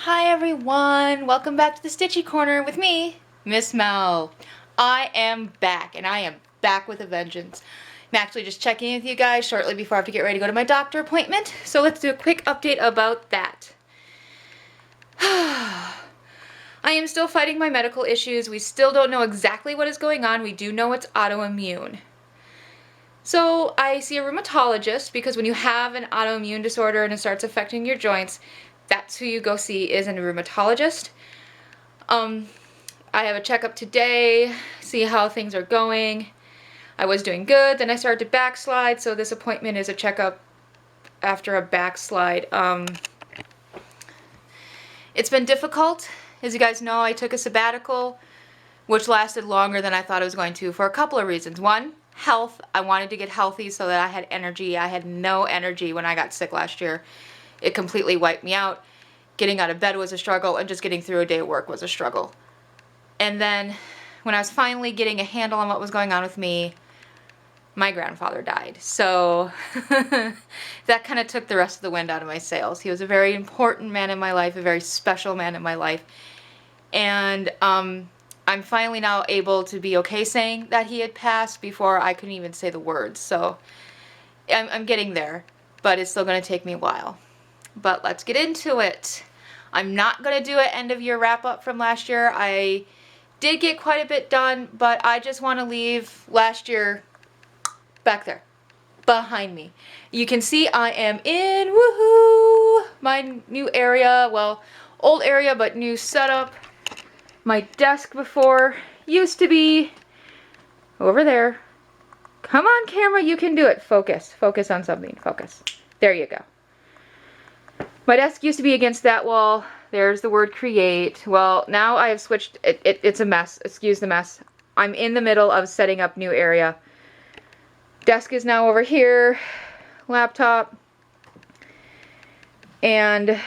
Hi everyone, welcome back to the Stitchy Corner with me, Miss Mel. I am back, and I am back with a vengeance. I'm actually just checking in with you guys shortly before I have to get ready to go to my doctor appointment, so let's do a quick update about that. I am still fighting my medical issues. We still don't know exactly what is going on. We do know it's autoimmune. So I see a rheumatologist because when you have an autoimmune disorder and it starts affecting your joints, that's who you go see, is a rheumatologist. I have a checkup today, see how things are going. I was doing good, then I started to backslide, so this appointment is a checkup after a backslide. It's been difficult. As you guys know, I took a sabbatical, which lasted longer than I thought it was going to for a couple of reasons. One, health. I wanted to get healthy so that I had energy. I had no energy when I got sick last year. It completely wiped me out. Getting out of bed was a struggle, and just getting through a day of work was a struggle. And then when I was finally getting a handle on what was going on with me, my grandfather died. So that kind of took the rest of the wind out of my sails. He was a very important man in my life, a very special man in my life. And I'm finally now able to be okay saying that he had passed before I couldn't even say the words. So I'm getting there, but it's still going to take me a while. But let's get into it. I'm not going to do an end of year wrap up from last year. I did get quite a bit done, but I just want to leave last year back there, behind me. You can see I am in, woohoo, my new area. Well, old area, but new setup. My desk before used to be over there. Come on, camera, you can do it. Focus. Focus on something. Focus. There you go. My desk used to be against that wall. There's the word create. Well, now I have switched. It's a mess. Excuse the mess. I'm in the middle of setting up new area. Desk is now over here. Laptop. And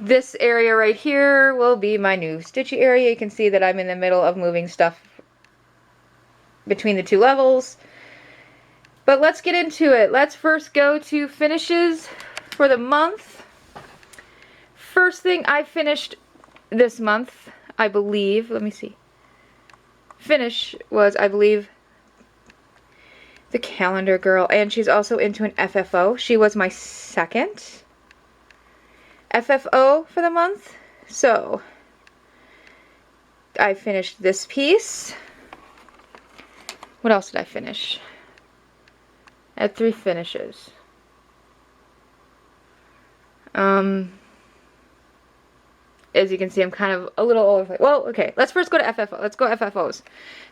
this area right here will be my new stitchy area. You can see that I'm in the middle of moving stuff between the two levels. But let's get into it. Let's first go to finishes for the month. First thing I finished this month, I believe, let me see. Finish was, I believe, the Calendar Girl, and she's also into an FFO. She was my second FFO for the month. So I finished this piece. What else did I finish? I had 3 finishes. As you can see, I'm kind of a little over. Well, okay, let's first go to FFO. Let's go FFOs.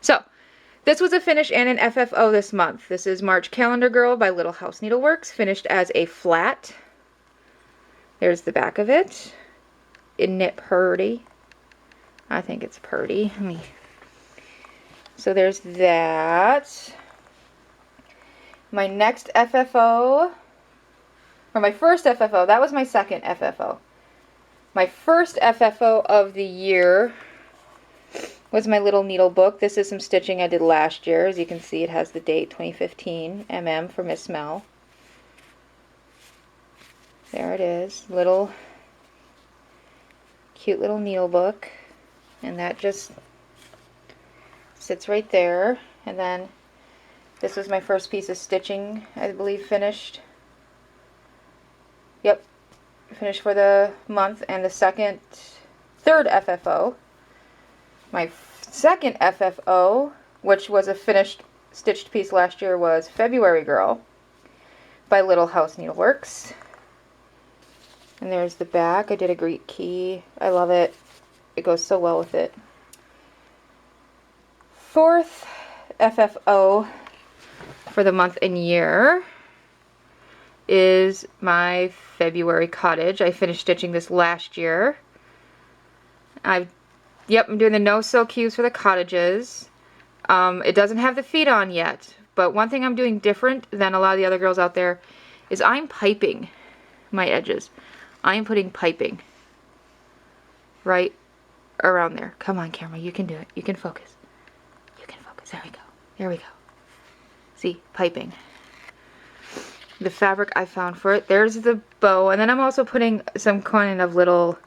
So, this was a finish and an FFO this month. This is March Calendar Girl by Little House Needleworks, finished as a flat. There's the back of it. Isn't it purty? I think it's purty. So there's that. My next FFO, or my first FFO, that was my second FFO. My first FFO of the year was my little needle book. This is some stitching I did last year. As you can see, it has the date 2015 MM for Miss Mel. There it is. Little cute little needle book. And that just sits right there. And then this was my first piece of stitching, I believe, finished. Yep. Finished for the month. And the third FFO. My second FFO, which was a finished stitched piece last year, was February Girl by Little House Needleworks. And there's the back. I did a Greek key. I love it. It goes so well with it. Fourth FFO for the month and year is my February Cottage. I finished stitching this last year. I'm doing the no-sew cues for the cottages. It doesn't have the feet on yet, but one thing I'm doing different than a lot of the other girls out there is I'm piping my edges. I'm putting piping right around there. Come on, camera, you can do it. You can focus. You can focus. There we go. There we go. See, piping. The fabric I found for it. There's the bow, and then I'm also putting some kind of little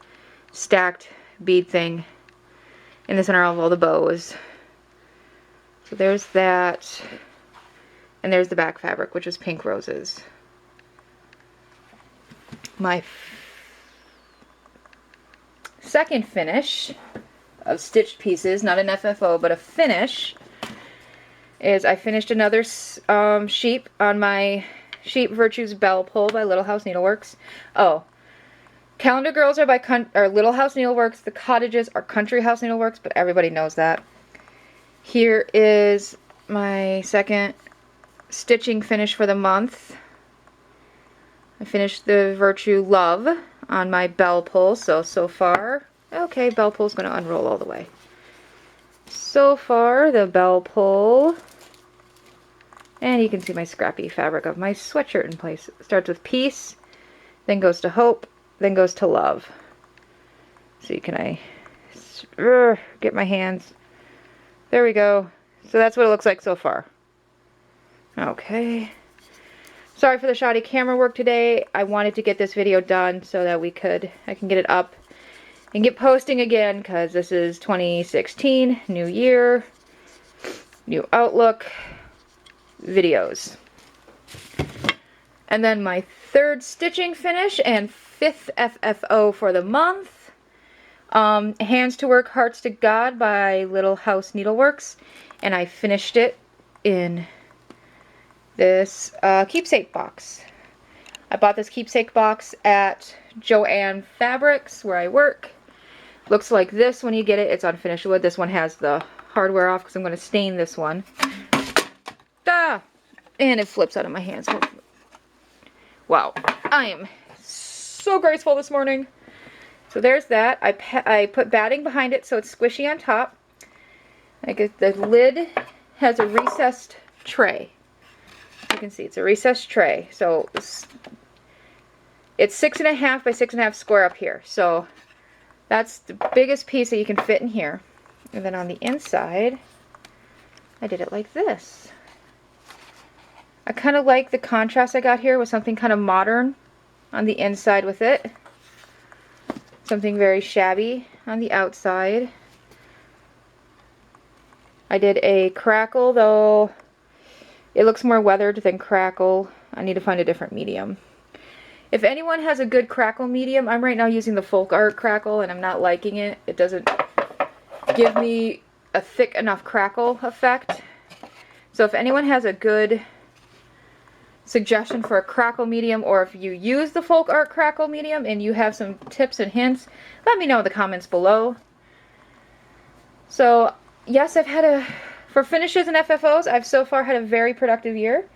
stacked bead thing in the center of all the bows. So there's that. And there's the back fabric, which is pink roses. My second finish of stitched pieces, not an FFO, but a finish, is I finished another sheep on my Sheep Virtues Bell Pull by Little House Needleworks. Oh, Calendar Girls are by Little House Needleworks. The cottages are Country House Needleworks, but everybody knows that. Here is my second stitching finish for the month. I finished the Virtue Love on my Bell Pull, so far, okay, Bell Pull's going to unroll all the way. So far, the Bell Pull, and you can see my scrappy fabric of my sweatshirt in place. It starts with Peace, then goes to Hope, then goes to Love. So can I get my hands, there we go. So that's what it looks like so far. Okay. Sorry for the shoddy camera work today. I wanted to get this video done so that I can get it up and get posting again, because this is 2016, new year, new outlook, videos. And then my third stitching finish and fifth FFO for the month. Hands to Work, Hearts to God by Little House Needleworks. And I finished it in this keepsake box. I bought this keepsake box at Joann Fabrics, where I work. Looks like this when you get it. It's on finished wood. This one has the hardware off because I'm going to stain this one. Ah! And it flips out of my hands. Wow. I am so graceful this morning. So there's that. I put batting behind it so it's squishy on top. The lid has a recessed tray. You can see it's a recessed tray. So it's 6.5 by 6.5 square up here. So that's the biggest piece that you can fit in here. And then on the inside, I did it like this. I kind of like the contrast I got here with something kind of modern on the inside with it. Something very shabby on the outside. I did a crackle, though it looks more weathered than crackle. I need to find a different medium. If anyone has a good crackle medium, I'm right now using the Folk Art crackle and I'm not liking it. It doesn't give me a thick enough crackle effect. So if anyone has a good suggestion for a crackle medium, or if you use the Folk Art crackle medium and you have some tips and hints, let me know in the comments below. So yes, for finishes and FFOs, I've so far had a very productive year.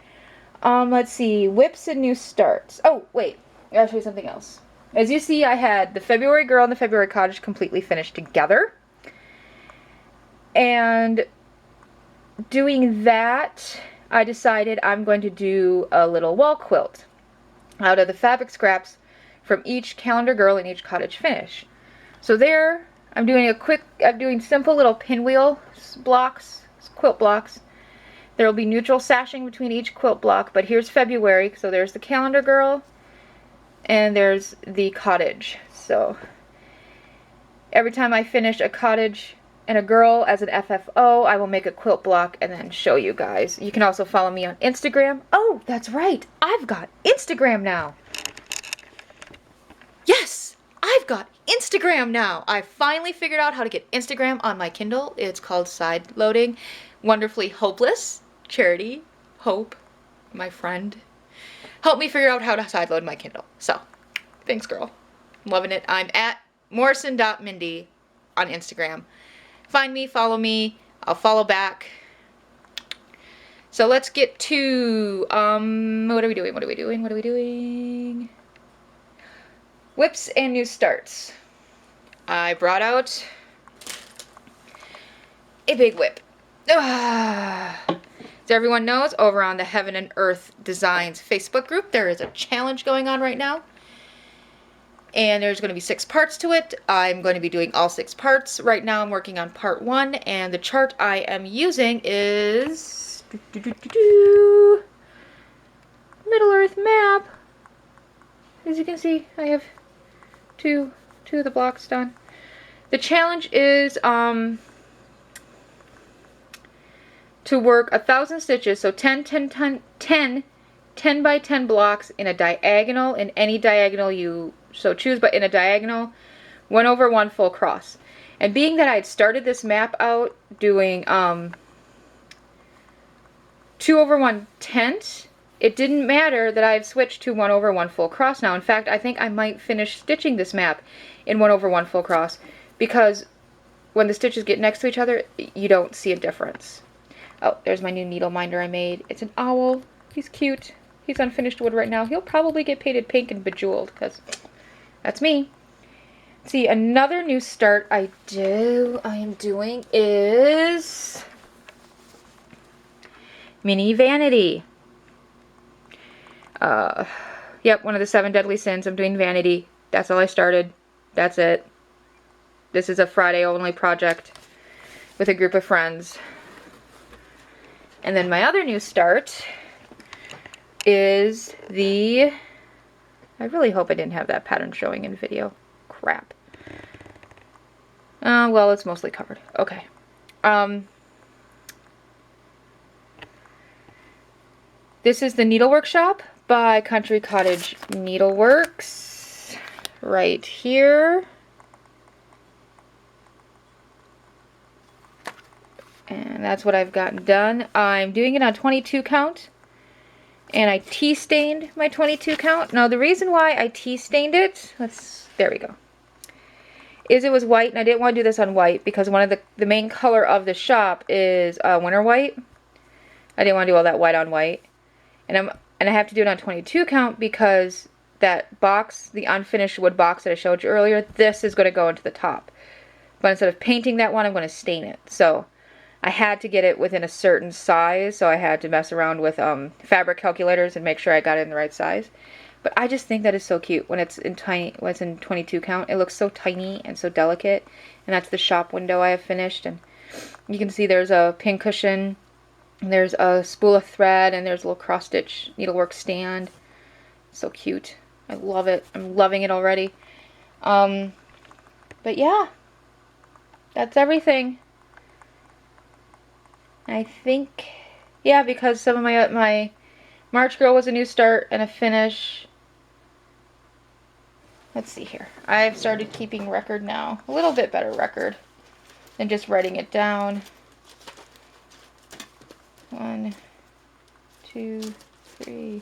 Let's see, whips and new starts. Oh, wait, I gotta show you something else. As you see, I had the February Girl and the February Cottage completely finished together. And doing that, I decided I'm going to do a little wall quilt out of the fabric scraps from each Calendar Girl and each Cottage finish. So there, I'm doing simple little pinwheel blocks, quilt blocks. There will be neutral sashing between each quilt block, but here's February, so there's the Calendar Girl and there's the Cottage. So every time I finish a Cottage and a Girl as an FFO, I will make a quilt block and then show you guys. You can also follow me on Instagram. Oh, that's right, I've got Instagram now. Yes, I've got Instagram now. I finally figured out how to get Instagram on my Kindle. It's called Side Loading. Wonderfully Hopeless. Charity, Hope, my friend, help me figure out how to side load my Kindle. So, thanks girl. I'm loving it. I'm at morrison.mindy on Instagram. Find me, follow me, I'll follow back. So let's get to, what are we doing? Whips and new starts. I brought out a big whip. As everyone knows, over on the Heaven and Earth Designs Facebook group, there is a challenge going on right now. And there's going to be 6 parts to it. I'm going to be doing all 6 parts. Right now I'm working on part 1, and the chart I am using is Middle Earth map. As you can see, I have 2 2 of the blocks done. The challenge is to work 1,000 stitches, so 10 by 10 blocks in a diagonal, in any diagonal you so choose, but in a diagonal, 1 over 1 full cross. And being that I had started this map out doing 2 over 1 tent, it didn't matter that I've switched to 1 over 1 full cross now. In fact, I think I might finish stitching this map in 1 over 1 full cross, because when the stitches get next to each other, you don't see a difference. Oh, there's my new needle minder I made. It's an owl. He's cute. He's unfinished wood right now. He'll probably get painted pink and bejeweled, because that's me. See, another new start I am doing is Mini Vanity. Yep, one of the 7 deadly sins. I'm doing Vanity. That's all I started. That's it. This is a Friday only project with a group of friends. And then my other new start is the... I really hope I didn't have that pattern showing in video. Crap. Well, it's mostly covered. Okay. This is the Needlework Shop by Country Cottage Needleworks. Right here. And that's what I've gotten done. I'm doing it on 22 count. And I tea stained my 22 count. Now the reason why I tea stained it, there we go, is it was white, and I didn't want to do this on white because one of the main color of the shop is winter white. I didn't want to do all that white on white. And I have to do it on 22 count because that box, the unfinished wood box that I showed you earlier, this is going to go into the top. But instead of painting that one, I'm going to stain it. So I had to get it within a certain size, so I had to mess around with fabric calculators and make sure I got it in the right size. But I just think that is so cute when it's in 22 count. It looks so tiny and so delicate. And that's the shop window I have finished. And you can see there's a pin cushion, and there's a spool of thread, and there's a little cross stitch needlework stand. So cute. I love it. I'm loving it already. But yeah, that's everything. I think, yeah, because some of my March Girl was a new start and a finish. Let's see here. I've started keeping record now. A little bit better record than just writing it down. 1, 2, 3.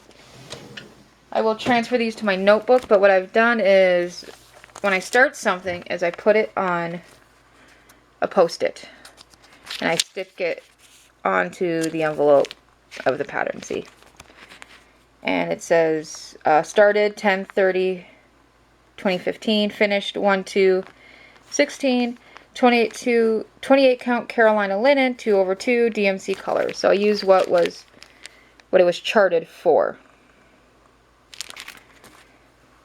I will transfer these to my notebook, but what I've done is when I start something is I put it on a Post-it and I stick it onto the envelope of the pattern, see? And it says started 10/30/2015, finished 1/2/16, 28 count Carolina linen, 2 over 2 DMC colors. So I used what it was charted for.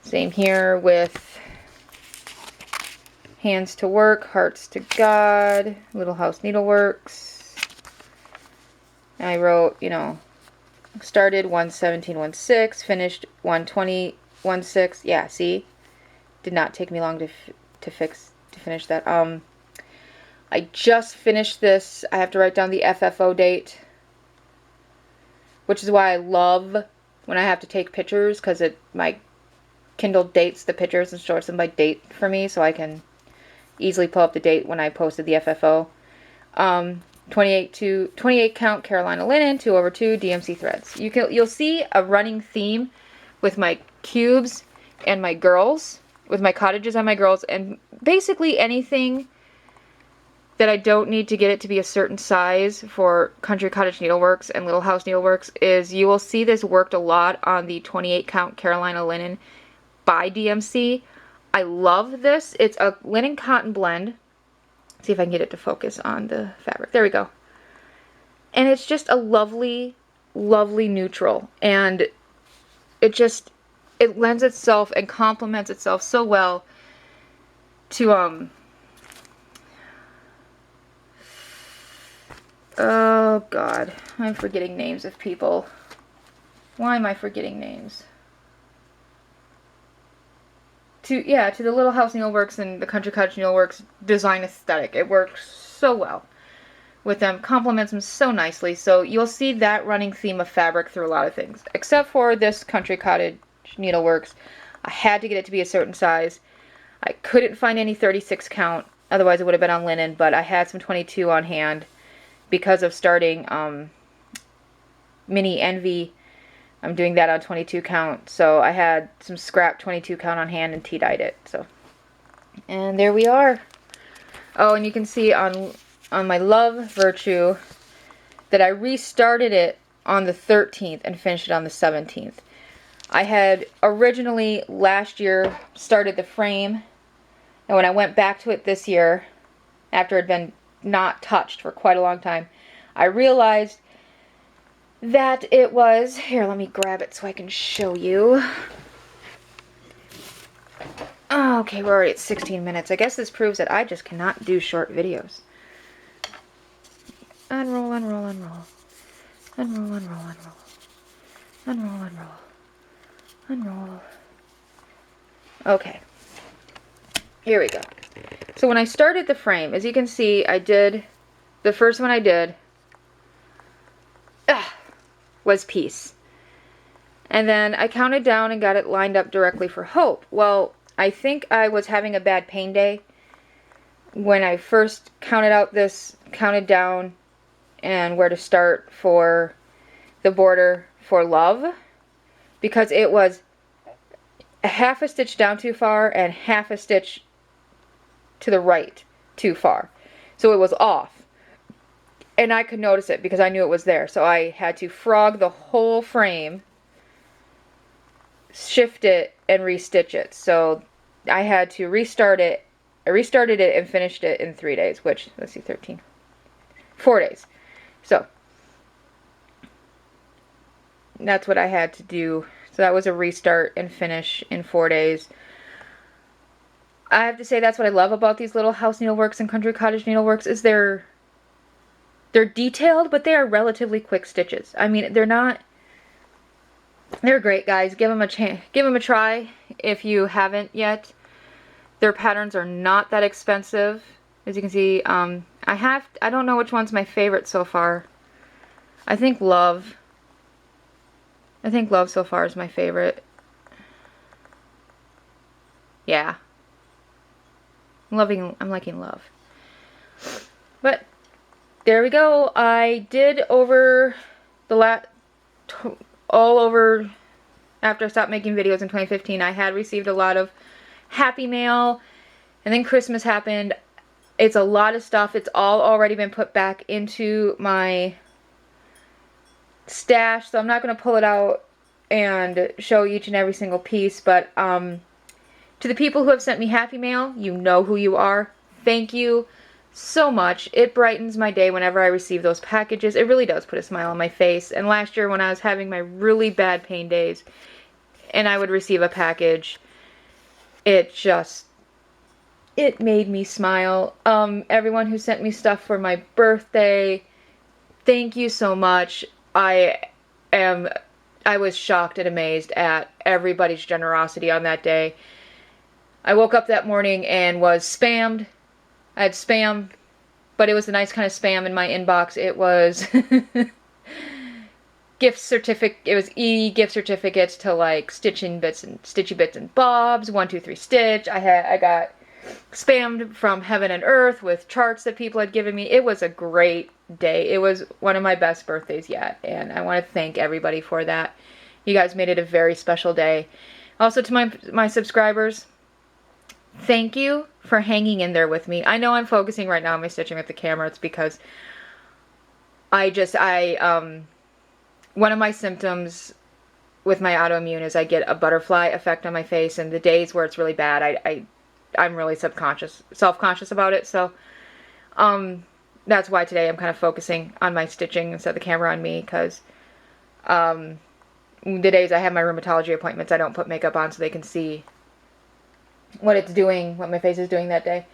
Same here with Hands to Work, Hearts to God, Little House Needleworks. And I wrote, you know, started 1/17/16, finished 1/20/16. Yeah, see, did not take me long to finish that. I just finished this. I have to write down the FFO date, which is why I love when I have to take pictures, because my Kindle dates the pictures and stores them by date for me, so I can easily pull up the date when I posted the FFO. 28 count Carolina linen, 2 over 2 DMC threads. You'll see a running theme with my cubes and my girls, with my cottages and my girls, and basically anything that I don't need to get it to be a certain size for Country Cottage Needleworks and Little House Needleworks is you will see this worked a lot on the 28 count Carolina linen by DMC. I love this. It's a linen cotton blend. See if I can get it to focus on the fabric. There we go. And it's just a lovely, lovely neutral. And it lends itself and complements itself so well to, oh God, I'm forgetting names of people. Why am I forgetting names? to the Little House Needleworks and the Country Cottage Needleworks design aesthetic. It works so well with them, complements them so nicely. So you'll see that running theme of fabric through a lot of things, except for this Country Cottage Needleworks. I had to get it to be a certain size. I couldn't find any 36 count, otherwise it would have been on linen, but I had some 22 on hand because of starting Mini Envy. I'm doing that on 22 count, so I had some scrap 22 count on hand and tea-dyed it. So, and there we are. Oh, and you can see on my Love Virtue that I restarted it on the 13th and finished it on the 17th. I had originally last year started the frame, and when I went back to it this year, after it had been not touched for quite a long time, I realized that it was, here, let me grab it so I can show you. Oh, okay, we're already at 16 minutes. I guess this proves that I just cannot do short videos. Unroll, unroll, unroll. Unroll, unroll, unroll. Unroll, unroll. Unroll. Okay. Here we go. So when I started the frame, as you can see, I did, the first one I did was Peace. And then I counted down and got it lined up directly for Hope. Well, I think I was having a bad pain day when I first counted down and where to start for the border for Love, because it was a half a stitch down too far and half a stitch to the right too far. So it was off. And I could notice it because I knew it was there. So I had to frog the whole frame, shift it, and restitch it. So I had to restart it. I restarted it and finished it in 3 days, which, let's see, 4 days. So that's what I had to do. So that was a restart and finish in 4 days. I have to say that's what I love about these Little House Needleworks and Country Cottage Needleworks is they're detailed, but they are relatively quick stitches. I mean, they're great, guys. Give them a try if you haven't yet. Their patterns are not that expensive. As you can see, I don't know which one's my favorite so far. I think Love so far is my favorite. Yeah. I'm liking Love. But there we go. I did over all over after I stopped making videos in 2015. I had received a lot of happy mail, and then Christmas happened. It's a lot of stuff. It's all already been put back into my stash, so I'm not going to pull it out and show each and every single piece, but to the people who have sent me happy mail, you know who you are. Thank you so much. It brightens my day whenever I receive those packages. It really does put a smile on my face. And last year when I was having my really bad pain days and I would receive a package, it made me smile. Everyone who sent me stuff for my birthday, thank you so much. I was shocked and amazed at everybody's generosity on that day. I woke up that morning and was spammed. I had spam, but it was a nice kind of spam in my inbox. It was it was gift certificates to like Stitchy Bits and Bobs, 1 2 3 Stitch. I got spammed from heaven and earth with charts that people had given me. It was a great day. It was one of my best birthdays yet, and I want to thank everybody for that. You guys made it a very special day. Also to my subscribers, thank you for hanging in there with me. I know I'm focusing right now on my stitching with the camera. It's because one of my symptoms with my autoimmune is I get a butterfly effect on my face, and the days where it's really bad, I'm really self-conscious about it. So that's why today I'm kind of focusing on my stitching instead of the camera on me, because the days I have my rheumatology appointments, I don't put makeup on so they can see what it's doing, what my face is doing that day.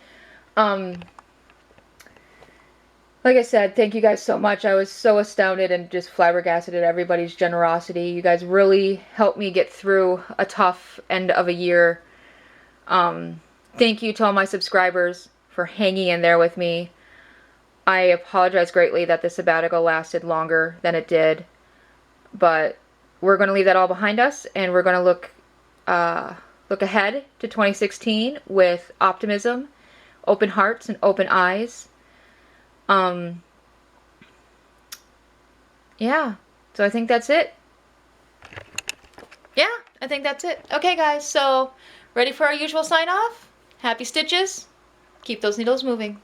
Like I said, thank you guys so much. I was so astounded and just flabbergasted at everybody's generosity. You guys really helped me get through a tough end of a year Thank you to all my subscribers for hanging in there with me. I apologize greatly that the sabbatical lasted longer than it did, but we're going to leave that all behind us, and we're going to look ahead to 2016 with optimism, open hearts, and open eyes. Yeah, so I think that's it. Yeah, I think that's it. Okay, guys, so ready for our usual sign off? Happy stitches. Keep those needles moving.